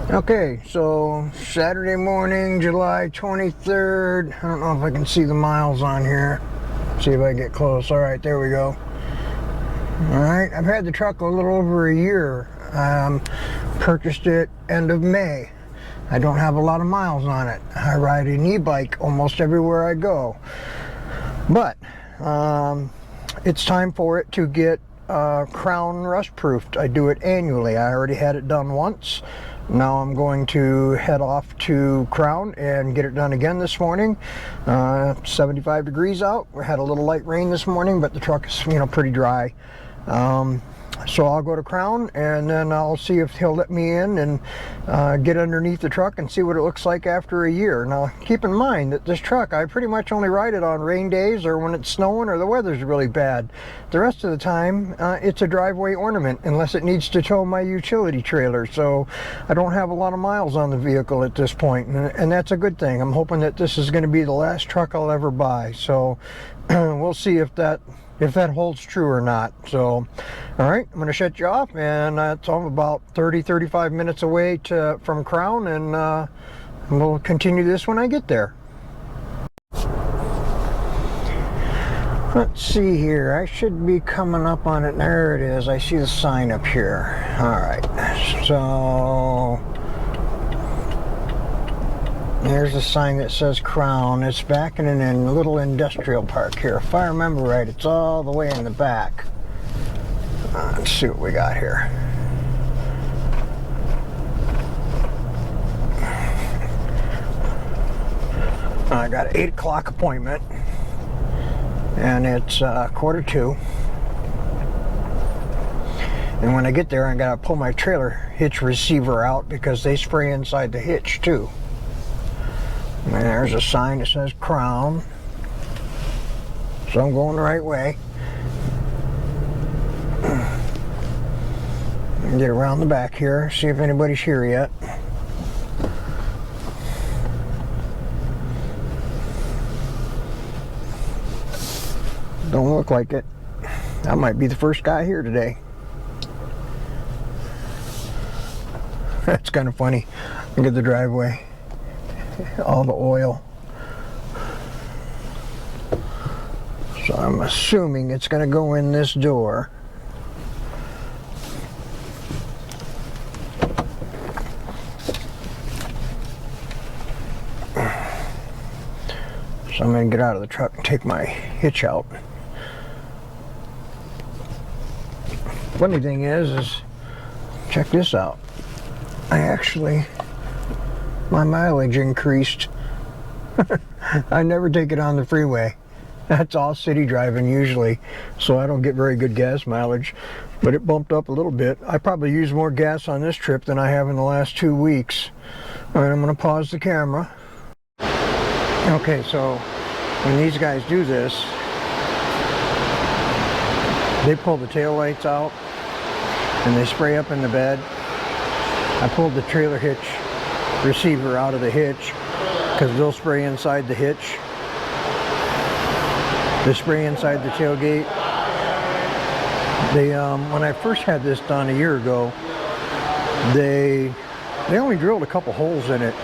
Okay, so Saturday morning, July 23rd. I don't know if I can see the miles on here. See if I get close. All right, there we go. All right, I've had the truck a little over a year. Purchased it end of May. I don't have a lot of miles on it. I ride an e-bike almost everywhere I go. But it's time for it to get Krown rust proofed. I do it annually. I already had it done once. Now I'm going to head off to Krown and get it done again this morning. 75 degrees out. We had a little light rain this morning, but the truck is, pretty dry. So I'll go to Krown and then I'll see if he'll let me in and get underneath the truck and see what it looks like after a year. Now keep in mind that this truck, I pretty much only ride it on rain days or when it's snowing or the weather's really bad. The rest of the time it's a driveway ornament unless it needs to tow my utility trailer. So I don't have a lot of miles on the vehicle at this point, and that's a good thing. I'm hoping that this is going to be the last truck I'll ever buy. So we'll see if that holds true or not. So, all right, I'm going to shut you off, and I'm about 30-35 minutes away from Krown, and we'll continue this when I get there. Let's see here. I should be coming up on it. There it is. I see the sign up here. All right, so there's a sign that says Krown. It's back in a little industrial park here. If I remember right, it's all the way in the back. Let's see what we got here. I got an 8 o'clock appointment, and it's 1:45. And when I get there, I gotta pull my trailer hitch receiver out because they spray inside the hitch too. And there's a sign that says Krown, so I'm going the right way. Get around the back here, see if anybody's here yet. Don't look like it. I might be the first guy here today. That's kind of funny. Look at the driveway. All the oil. So I'm assuming it's going to go in this door. So I'm going to get out of the truck and take my hitch out. Funny thing is check this out. My mileage increased. I never take it on the freeway. That's all city driving usually, so I don't get very good gas mileage, but it bumped up a little bit. I probably used more gas on this trip than I have in the last 2 weeks. All right, I'm going to pause the camera. Okay, so when these guys do this, they pull the tail lights out and they spray up in the bed. I pulled the trailer hitch receiver out of the hitch because they'll spray inside the hitch. They spray inside the tailgate. They when I first had this done a year ago, they only drilled a couple holes in it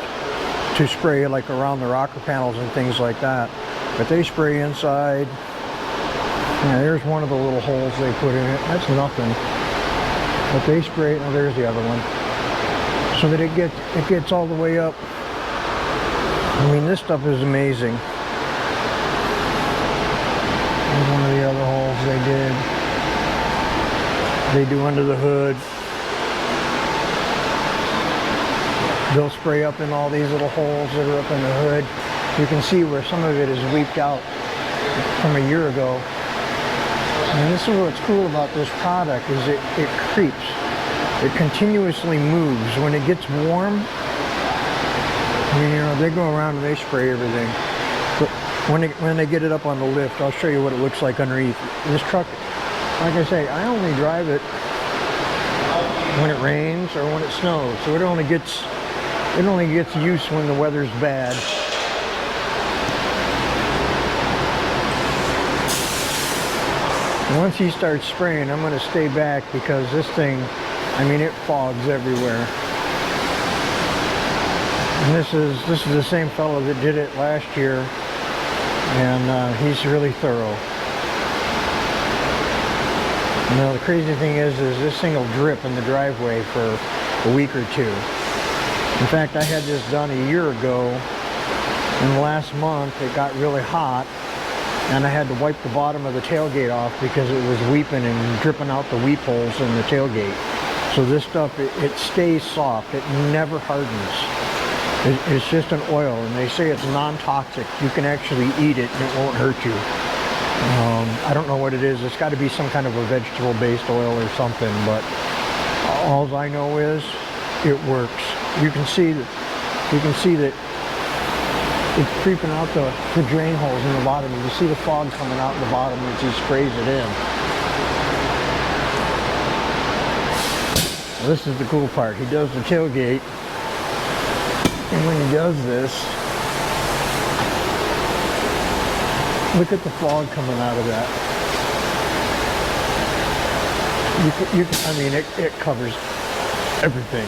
to spray like around the rocker panels and things like that, but they spray inside. Yeah, there's one of the little holes they put in it. That's nothing, but they spray. Oh, there's the other one. So that it gets all the way up. I mean, this stuff is amazing. Here's one of the other holes they did. They do under the hood. They'll spray up in all these little holes that are up in the hood. You can see where some of it is leaked out from a year ago. And this is what's cool about this product is it creeps. It continuously moves. When it gets warm, they go around and they spray everything. But when they get it up on the lift, I'll show you what it looks like underneath. This truck, like I say, I only drive it when it rains or when it snows. So it only gets use when the weather's bad. Once he starts spraying, I'm going to stay back because this thing, I mean, it fogs everywhere. And this is the same fellow that did it last year, and he's really thorough. Now the crazy thing is this thing will drip in the driveway for a week or two. In fact, I had this done a year ago, and last month it got really hot, and I had to wipe the bottom of the tailgate off because it was weeping and dripping out the weep holes in the tailgate. So this stuff, it stays soft. It never hardens. It's just an oil, and they say it's non-toxic. You can actually eat it and it won't hurt you. I don't know what it is. It's got to be some kind of a vegetable-based oil or something, but all I know is it works. You can see that it's creeping out the drain holes in the bottom. You can see the fog coming out in the bottom as he sprays it in. Well, this is the cool part. He does the tailgate, and when he does this, look at the fog coming out of that. I mean, it covers everything.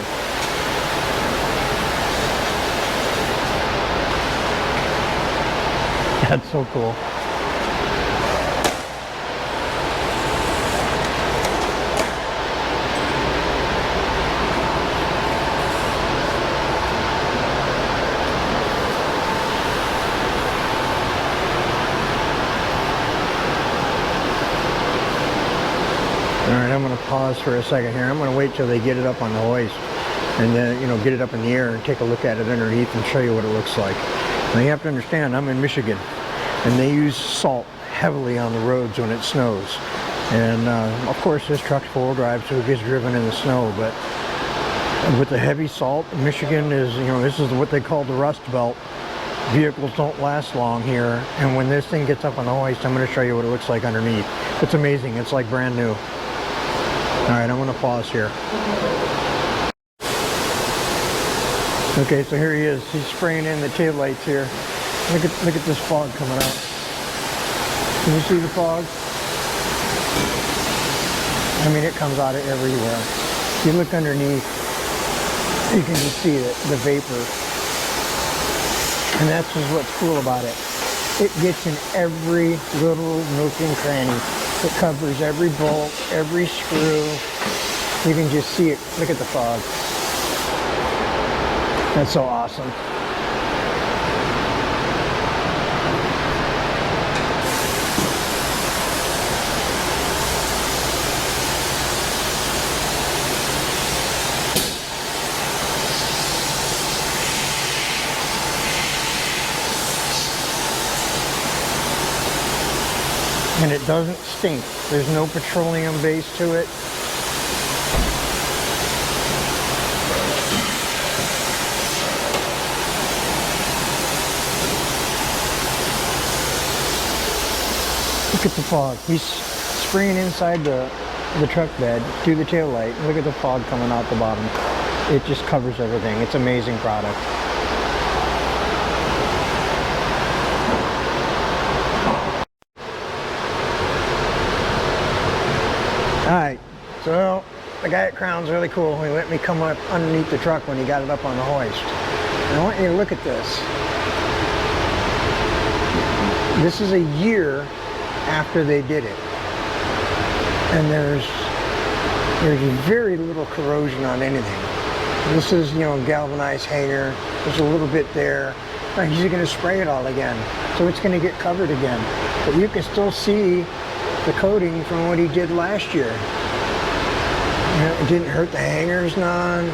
That's so cool. Alright, I'm going to pause for a second here. I'm going to wait till they get it up on the hoist and then, get it up in the air and take a look at it underneath and show you what it looks like. Now you have to understand, I'm in Michigan, and they use salt heavily on the roads when it snows. And of course this truck's four-wheel drive, so it gets driven in the snow, but with the heavy salt, Michigan is, this is what they call the rust belt. Vehicles don't last long here, and when this thing gets up on the hoist, I'm going to show you what it looks like underneath. It's amazing. It's like brand new. Alright, I'm going to pause here. Okay, so here he is. He's spraying in the taillights here. Look at this fog coming out. Can you see the fog? I mean, it comes out of everywhere. If you look underneath, you can just see the vapor. And that's just what's cool about it. It gets in every little nook and cranny. It covers every bolt, every screw. You can just see it. Look at the fog. That's so awesome. And it doesn't stink. There's no petroleum base to it. Look at the fog. He's spraying inside the truck bed through the tail light. Look at the fog coming out the bottom. It just covers everything. It's an amazing product. Alright, so the guy at Krown's really cool. He let me come up underneath the truck when he got it up on the hoist. And I want you to look at this. This is a year after they did it. And there's very little corrosion on anything. This is, galvanized hanger. There's a little bit there. He's going to spray it all again. So it's going to get covered again. But you can still see the coating from what he did last year. It didn't hurt the hangers none.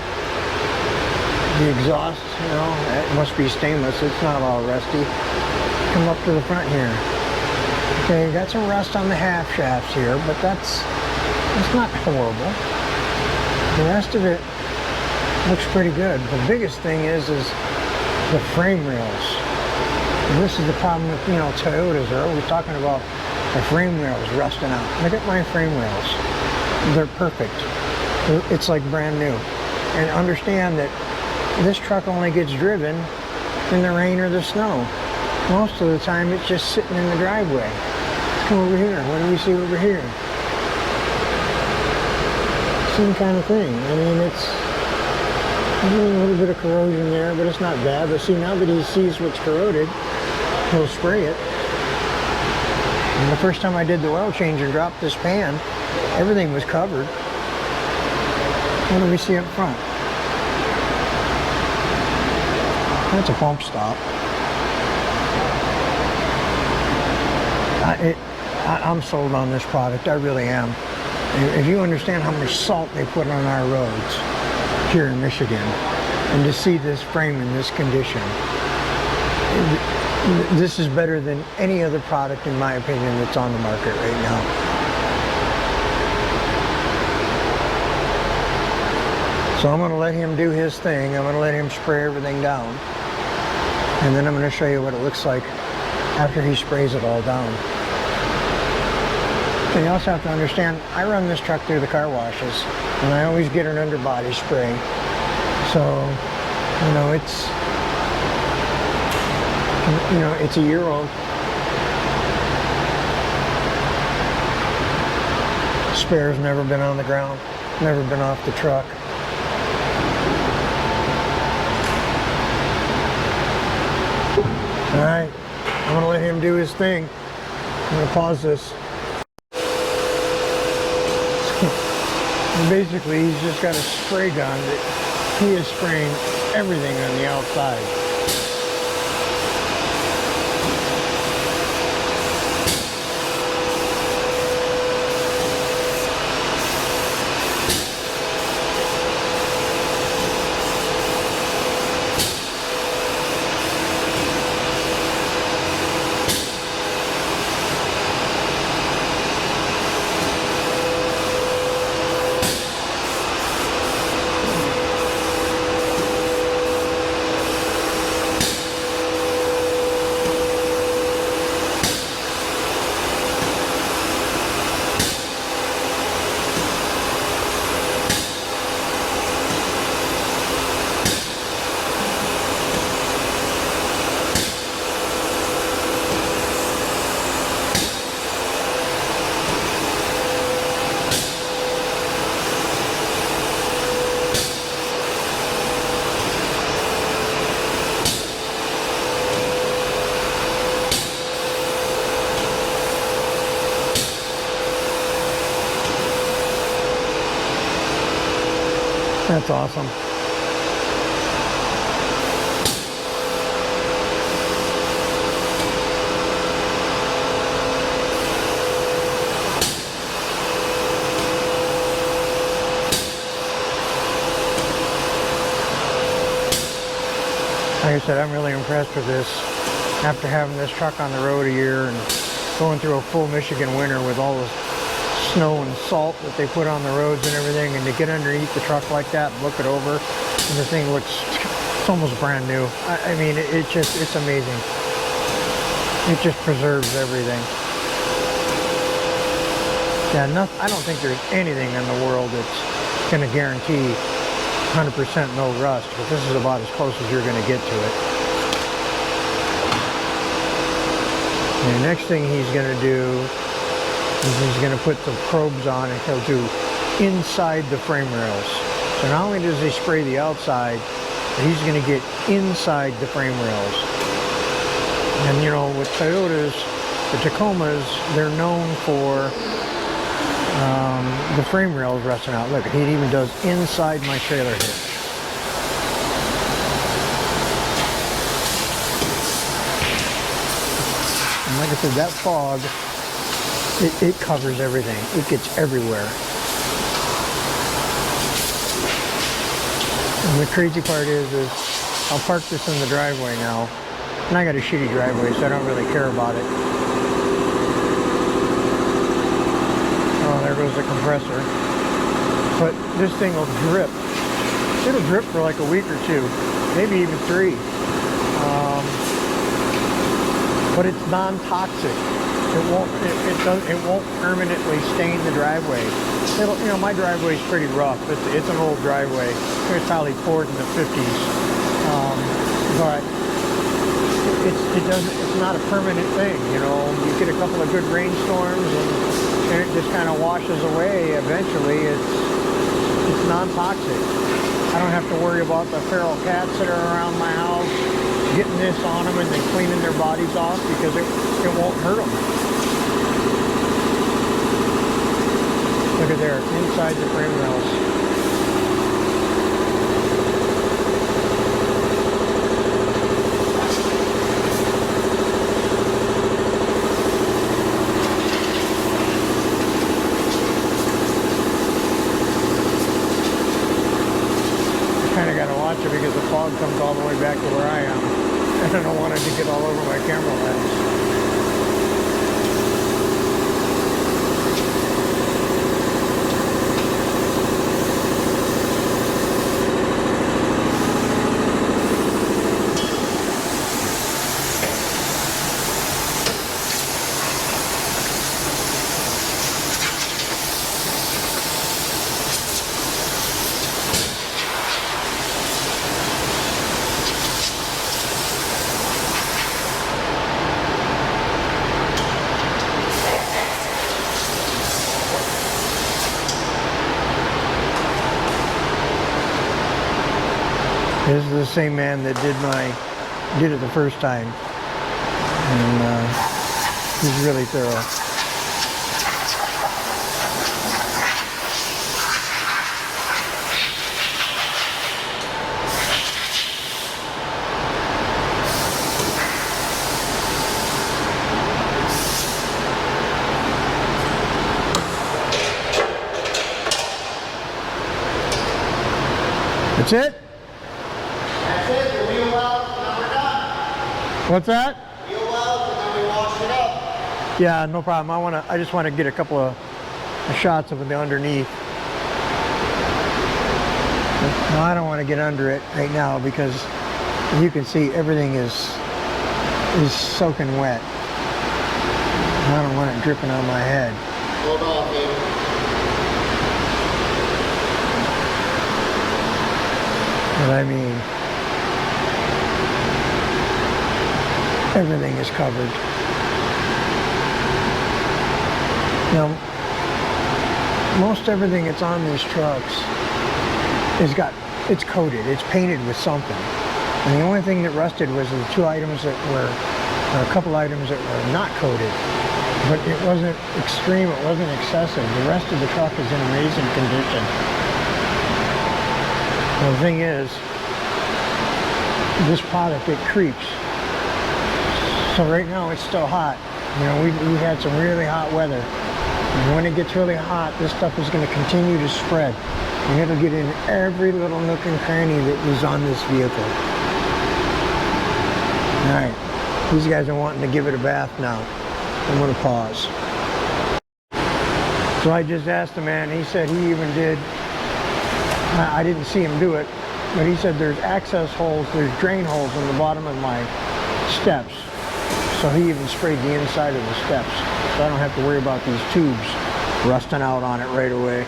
The exhaust, it must be stainless. It's not all rusty. Come up to the front here. Okay, got some rust on the half shafts here, but it's not horrible. The rest of it looks pretty good. The biggest thing is the frame rails. And this is the problem with, Toyotas. They're always talking about the frame rails rusting out. Look at my frame rails. They're perfect. It's like brand new. And understand that this truck only gets driven in the rain or the snow. Most of the time it's just sitting in the driveway. Let's come over here. What do we see over here? Same kind of thing. I mean, A little bit of corrosion there, but it's not bad. But see, now that he sees what's corroded, he'll spray it. And the first time I did the oil change and dropped this pan, everything was covered. What do we see up front? That's a pump stop. I'm sold on this product. I really am. If you understand how much salt they put on our roads here in Michigan, and to see this frame in this condition, this is better than any other product, in my opinion, that's on the market right now. So I'm going to let him do his thing. I'm going to let him spray everything down. And then I'm going to show you what it looks like after he sprays it all down. So you also have to understand, I run this truck through the car washes, and I always get an underbody spray. So, it's a year old. Spare's never been on the ground, never been off the truck. All right, I'm gonna let him do his thing. I'm gonna pause this. And basically, he's just got a spray gun that he is spraying everything on the outside. That's awesome. Like I said, I'm really impressed with this. After having this truck on the road a year and going through a full Michigan winter with all the snow and salt that they put on the roads and everything, and to get underneath the truck like that and look it over, and the thing looks, it's almost brand new. I mean, it's amazing. It just preserves everything. Yeah, I don't think there's anything in the world that's going to guarantee 100% no rust, but this is about as close as you're going to get to it. And the next thing he's going to do, he's going to put some probes on, and he'll do inside the frame rails. So not only does he spray the outside, but he's going to get inside the frame rails. And you know, with Toyotas, the Tacomas, they're known for the frame rails rusting out. Look, he even does inside my trailer hitch. And like I said, that fog, it covers everything. It gets everywhere. And the crazy part is I'll park this in the driveway now. And I got a shitty driveway, so I don't really care about it. Oh, there goes the compressor. But this thing will drip. It'll drip for like a week or two, maybe even 3. But it's non-toxic. It won't permanently stain the driveway. My driveway's pretty rough. It's an old driveway. It was probably poured in the 50s. But it's not a permanent thing. You get a couple of good rainstorms and it just kind of washes away. Eventually, it's non-toxic. I don't have to worry about the feral cats that are around my house getting this on them and then cleaning their bodies off, because it won't hurt them. Look at there, inside the frame rails. Kind of got to watch it because the fog comes all the way back to where I am, and I don't want it to get all over my camera lens. This is the same man that did it the first time, and he's really thorough. That's it? That's it, the wheel welds, and then we're done. What's that? Wheel welds, and then we wash it up. Yeah, no problem. I just want to get a couple of shots of the underneath. No, I don't want to get under it right now because you can see everything is soaking wet. I don't want it dripping on my head. Hold on, baby. But I mean, everything is covered. Now, most everything that's on these trucks it's coated, it's painted with something. And the only thing that rusted was the two items that were, or a couple items that were not coated. But it wasn't extreme, it wasn't excessive. The rest of the truck is in amazing condition. Well, the thing is, this product, it creeps. So right now it's still hot. You know, we've had some really hot weather. And when it gets really hot, this stuff is going to continue to spread. And it'll get in every little nook and cranny that is on this vehicle. Alright, these guys are wanting to give it a bath now. I'm going to pause. So I just asked the man, he said he even did, I didn't see him do it, but he said there's access holes, there's drain holes in the bottom of my steps. So he even sprayed the inside of the steps. So I don't have to worry about these tubes rusting out on it right away.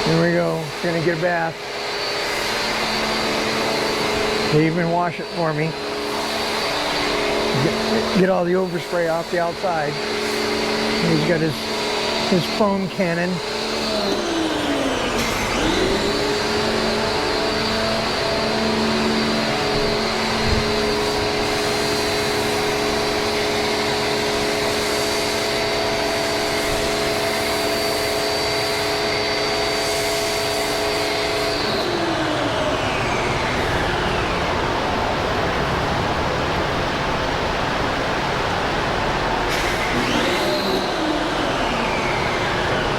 Here we go, gonna get a bath. They even wash it for me. Get all the overspray off the outside. He's got his foam cannon.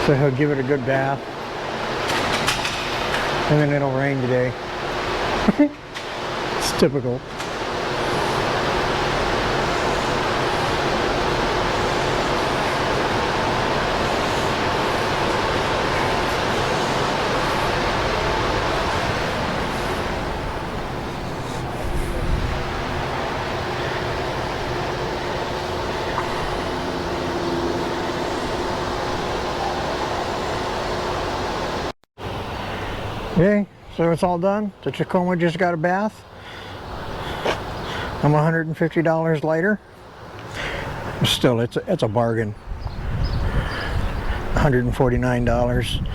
So he'll give it a good bath, and then it'll rain today. It's typical. Okay, so it's all done. The Tacoma just got a bath. I'm $150 lighter. Still, it's a bargain. $149.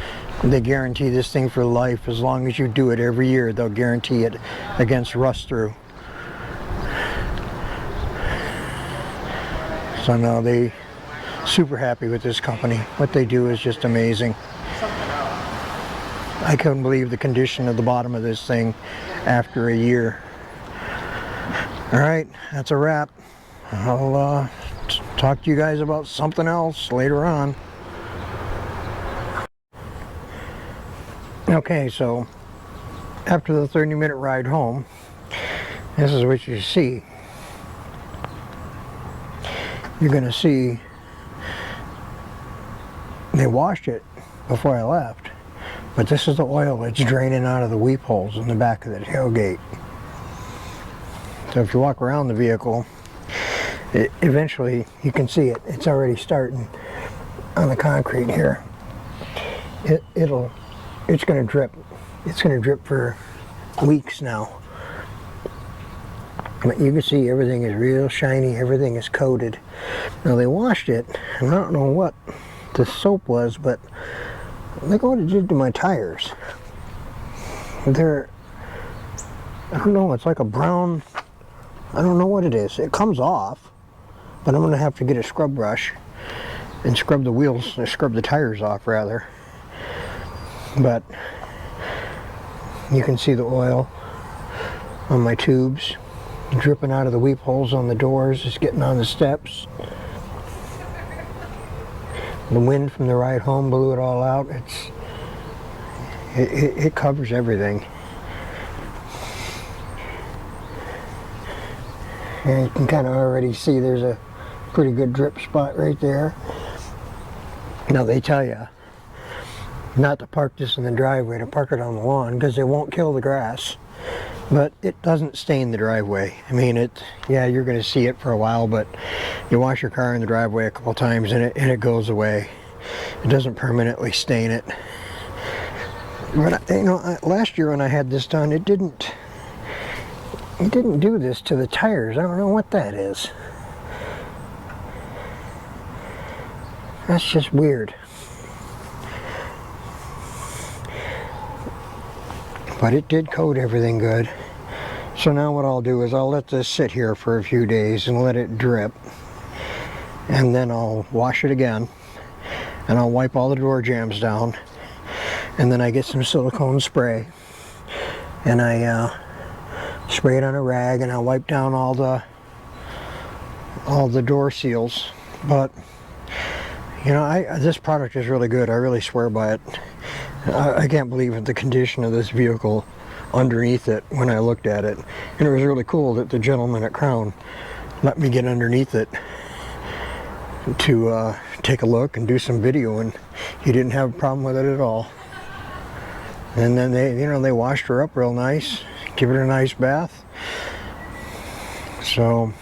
They guarantee this thing for life. As long as you do it every year, they'll guarantee it against rust through. So no, they super happy with this company. What they do is just amazing. I couldn't believe the condition of the bottom of this thing after a year. All right, that's a wrap. I'll talk to you guys about something else later on. Okay, so after the 30-minute ride home, this is what you see. You're gonna see they washed it before I left, but this is the oil that's draining out of the weep holes in the back of the tailgate. So if you walk around the vehicle, eventually you can see it. It's already starting on the concrete here. It's gonna drip. It's gonna drip for weeks now. But you can see everything is real shiny, everything is coated. Now they washed it, and I don't know what the soap was, but look what it did to my tires. I don't know, it's like a brown, I don't know what it is. It comes off, but I'm gonna have to get a scrub brush and scrub the wheels, or scrub the tires off rather. But you can see the oil on my tubes dripping out of the weep holes on the doors. It's getting on the steps. The wind from the ride home blew it all out. It covers everything. And you can kind of already see there's a pretty good drip spot right there. Now they tell you not to park this in the driveway, to park it on the lawn, because it won't kill the grass. But it doesn't stain the driveway. I mean, yeah, you're going to see it for a while, but you wash your car in the driveway a couple times and it goes away. It doesn't permanently stain it. But you know, last year when I had this done, it didn't do this to the tires. I don't know what that is. That's just weird. But it did coat everything good. So now what I'll do is I'll let this sit here for a few days and let it drip. And then I'll wash it again. And I'll wipe all the door jambs down. And then I get some silicone spray. And I spray it on a rag, and I'll wipe down all the door seals. But you know, this product is really good. I really swear by it. I can't believe the condition of this vehicle underneath it when I looked at it. And it was really cool that the gentleman at Krown let me get underneath it to take a look and do some video, and he didn't have a problem with it at all. And then they washed her up real nice, give it a nice bath. So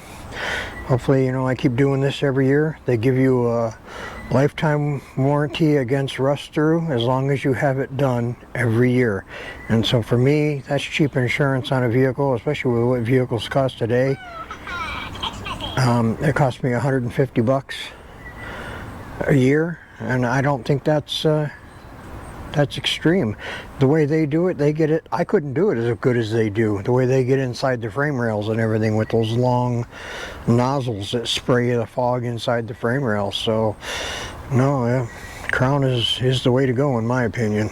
hopefully, I keep doing this every year. They give you a lifetime warranty against rust through as long as you have it done every year. And so for me, that's cheap insurance on a vehicle, especially with what vehicles cost today. It cost me $150 a year, and I don't think that's extreme. The way they do it, they get it. I couldn't do it as good as they do. The way they get inside the frame rails and everything with those long nozzles that spray the fog inside the frame rails. So, no, Krown is the way to go in my opinion.